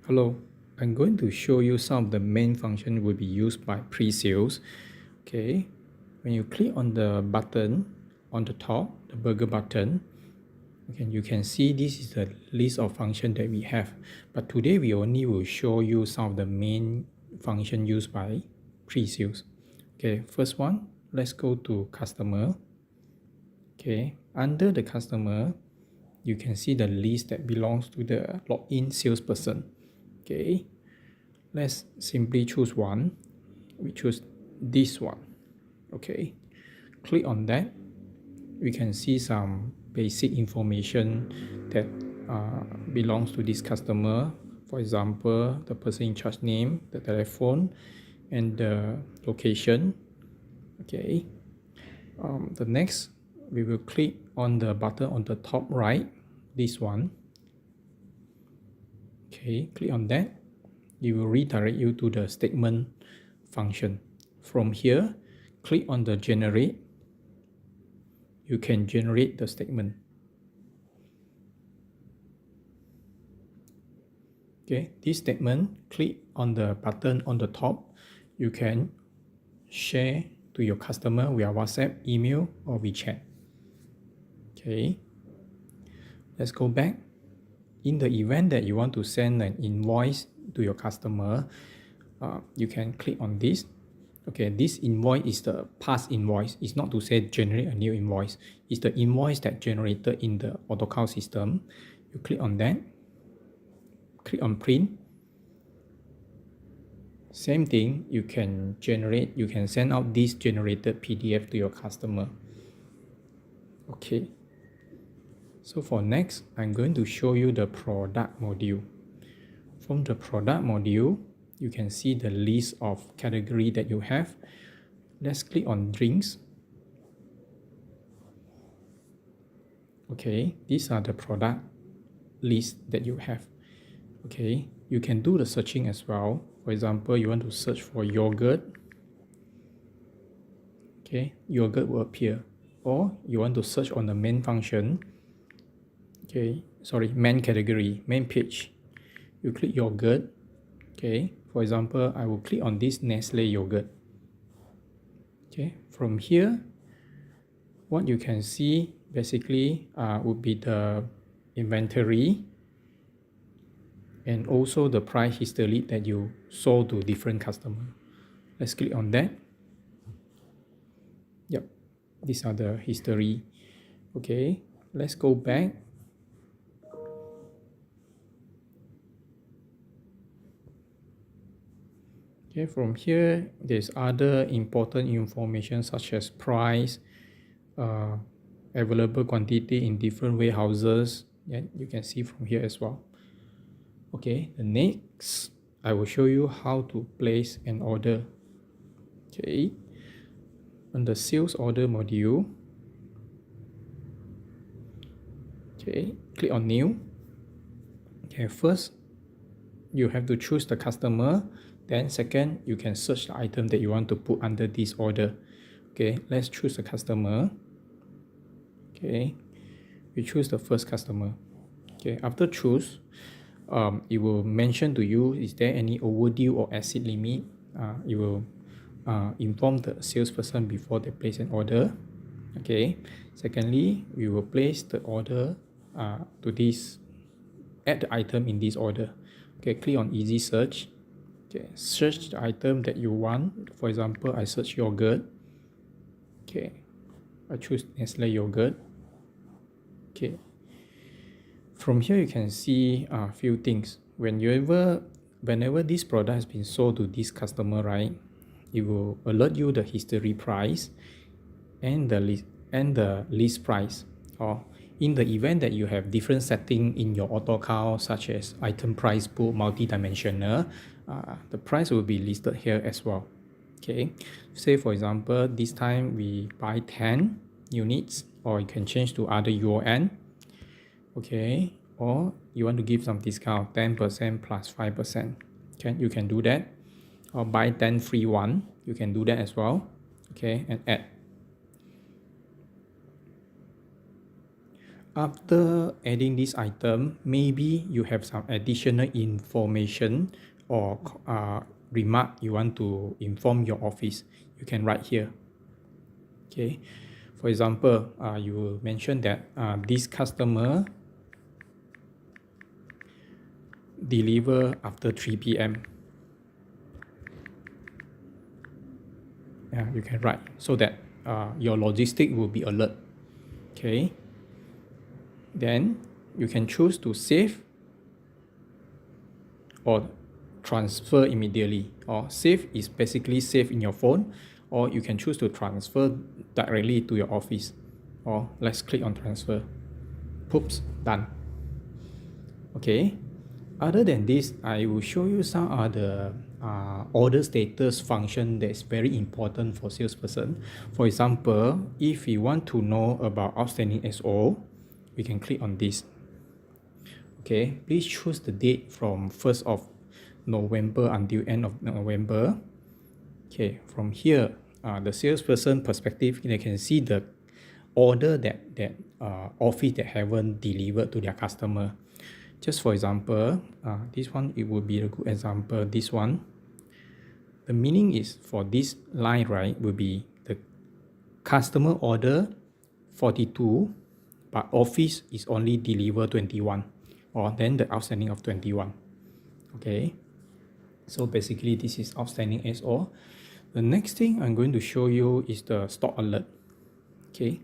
Hello, I'm going to show you some of the main function will be used by pre-sales. Okay, when you click on the button on the top, the burger button, you can see this is the list of functions that we have. But today we only will show you some of the main function used by pre-sales. Okay, first one, let's go to customer. Okay, under the customer, you can see the list that belongs to the login salesperson. Okay, let's simply choose one. We choose this one. Okay, click on that. We can see some basic information that belongs to this customer. For example, the person in charge name, the telephone, and the location. Okay, the next we will click on the button on the top right, this one. Okay, click on that. It will redirect you to the statement function. From here, click on the generate. You can generate the statement. Okay, this statement, click on the button on the top. You can share to your customer via WhatsApp, email, or WeChat. Okay, let's go back. In the event that you want to send an invoice to your customer, you can click on this. Okay, this invoice is the past invoice. It's not to say generate a new invoice. It's the invoice that generated in the AutoCount system. You click on that. Click on print. Same thing, you can send out this generated PDF to your customer. Okay. So for next, I'm going to show you the product module. From the product module, you can see the list of category that you have. Let's click on drinks. Okay, these are the product list that you have. Okay, you can do the searching as well. For example, you want to search for yogurt. Okay, yogurt will appear. Or you want to search on the main function. Okay, sorry, main category, main page. You click yogurt. Okay, for example, I will click on this Nestle yogurt. Okay, from here, what you can see basically would be the inventory and also the price history that you sold to different customers. Let's click on that. Yep, these are the history. Okay, let's go back. Okay, from here, there's other important information such as price, available quantity in different warehouses. Yeah, you can see from here as well. Okay, the next, I will show you how to place an order. Okay, on the sales order module, okay, click on new. Okay, first, you have to choose the customer. Then second, you can search the item that you want to put under this order. Okay, let's choose the customer. Okay, we choose the first customer. Okay, after choose, it will mention to you, is there any overdue or exceed limit? It will inform the salesperson before they place an order. Okay, secondly, we will place the order to this, add the item in this order. Okay, click on easy search. Okay, search the item that you want. For example, I search yogurt. Okay, I choose Nestle yogurt. Okay, from here you can see a few things. Whenever this product has been sold to this customer, right, it will alert you the history price and the list price. Or in the event that you have different setting in your AutoCount, such as item price book, multi-dimensional, the price will be listed here as well. Okay, say for example, this time we buy 10 units, or you can change to other UON. Okay, or you want to give some discount, 10% plus 5%. Okay, you can do that. Or buy 10 free 1, you can do that as well. Okay, and add. After adding this item, maybe you have some additional information or remark you want to inform your office. You can write here. Okay, for example, you mentioned that this customer deliver after 3 p.m. Yeah, you can write so that your logistic will be alert. Okay, then you can choose to save or transfer immediately. Or save is basically save in your phone, or you can choose to transfer directly to your office. Or let's click on transfer. Oops, done. Okay, other than this, I will show you some other order status function that's very important for salesperson. For example, if you want to know about outstanding SO, we can click on this. Okay, please choose the date from 1st of November until end of November. Okay, from here, the salesperson perspective, they can see the order that office that haven't delivered to their customer. Just for example, this one, it would be a good example. This one, the meaning is for this line, right, will be the customer order 42, but office is only deliver 21, or then the outstanding of 21. Okay, so basically this is outstanding SO. The next thing I'm going to show you is the stock alert. Okay,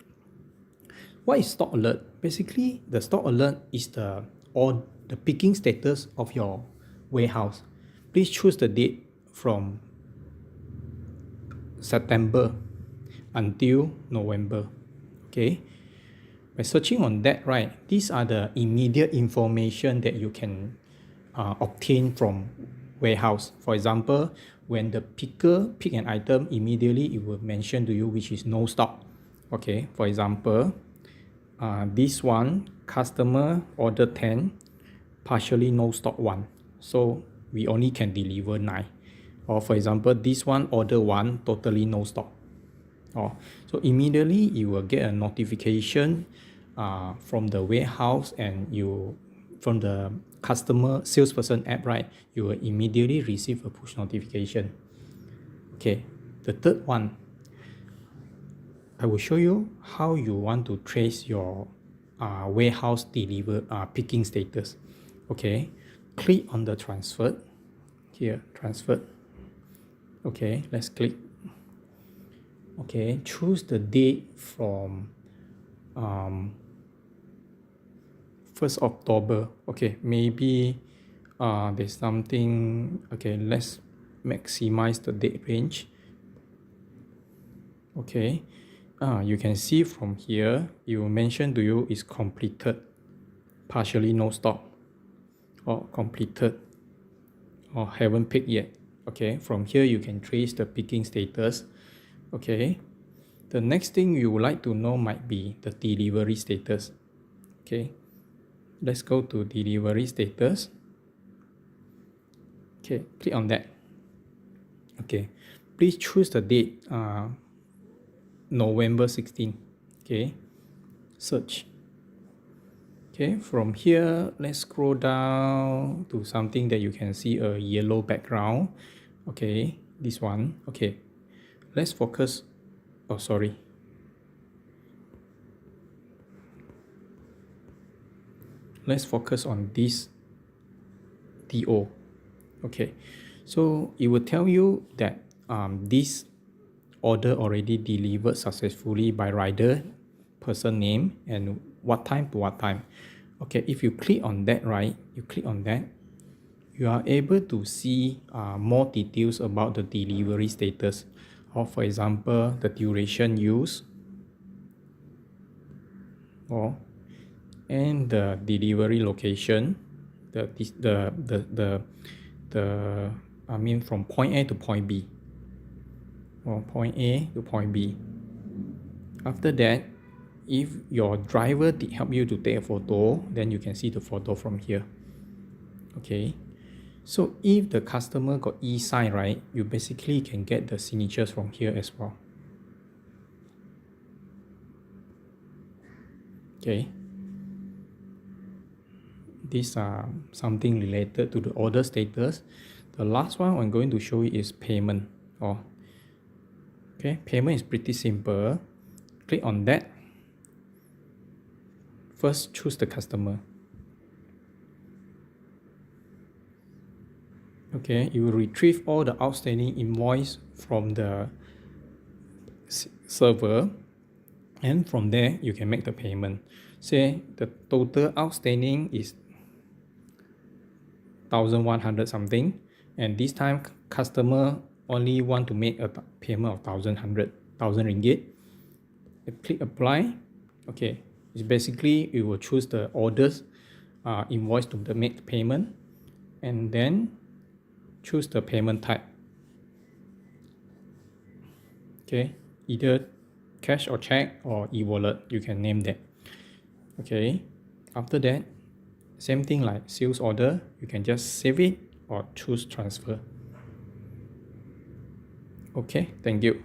what is stock alert? Basically, the stock alert is the picking status of your warehouse. Please choose the date from September until November. Okay, by searching on that, right, these are the immediate information that you can obtain from warehouse. For example, when the picker pick an item, immediately it will mention to you which is no stock. Okay, for example, this one, customer order 10, partially no stock 1, so we only can deliver 9. Or for example, this one, order 1, totally no stock. So immediately you will get a notification from the warehouse, and from the customer salesperson app, right, you will immediately receive a push notification. Okay, the third one, I will show you how you want to trace your warehouse picking status. Okay, click on the transfer here, transfer. Okay, let's click. Okay, choose the date from 1st October. Okay, maybe there's something. Okay, let's maximize the date range. Okay, you can see from here, it will mention to you is completed, partially no stock, or completed, or haven't picked yet. Okay, from here you can trace the picking status. Okay, the next thing you would like to know might be the delivery status. Okay, let's go to delivery status. Okay, click on that. Okay, please choose the date, November 16. Okay, search. Okay, from here, let's scroll down to something that you can see a yellow background. Okay, this one. Okay, let's focus. Oh, sorry. Let's focus on this DO. Okay, so it will tell you that this order already delivered successfully by rider, person name, and what time to what time. Okay, if you click on that, right, you click on that, you are able to see more details about the delivery status. Or for example, the duration used, and the delivery location, I mean from point A to point B, or point A to point B. After that, if your driver did help you to take a photo, then you can see the photo from here. Okay, so if the customer got e-sign, right, you basically can get the signatures from here as well. Okay, these are something related to the order status. The last one I'm going to show you is payment. Okay, payment is pretty simple. Click on that. First, choose the customer. Okay, you will retrieve all the outstanding invoice from the server, and from there you can make the payment. Say the total outstanding is 1,100 something, and this time customer only want to make a payment of 1,000 ringgit. Click apply. Okay, it's basically you will choose the orders invoice to make payment, and then choose the payment type. Okay, either cash or check or e-wallet, you can name that. Okay, after that, same thing like sales order, you can just save it or choose transfer. Okay, thank you.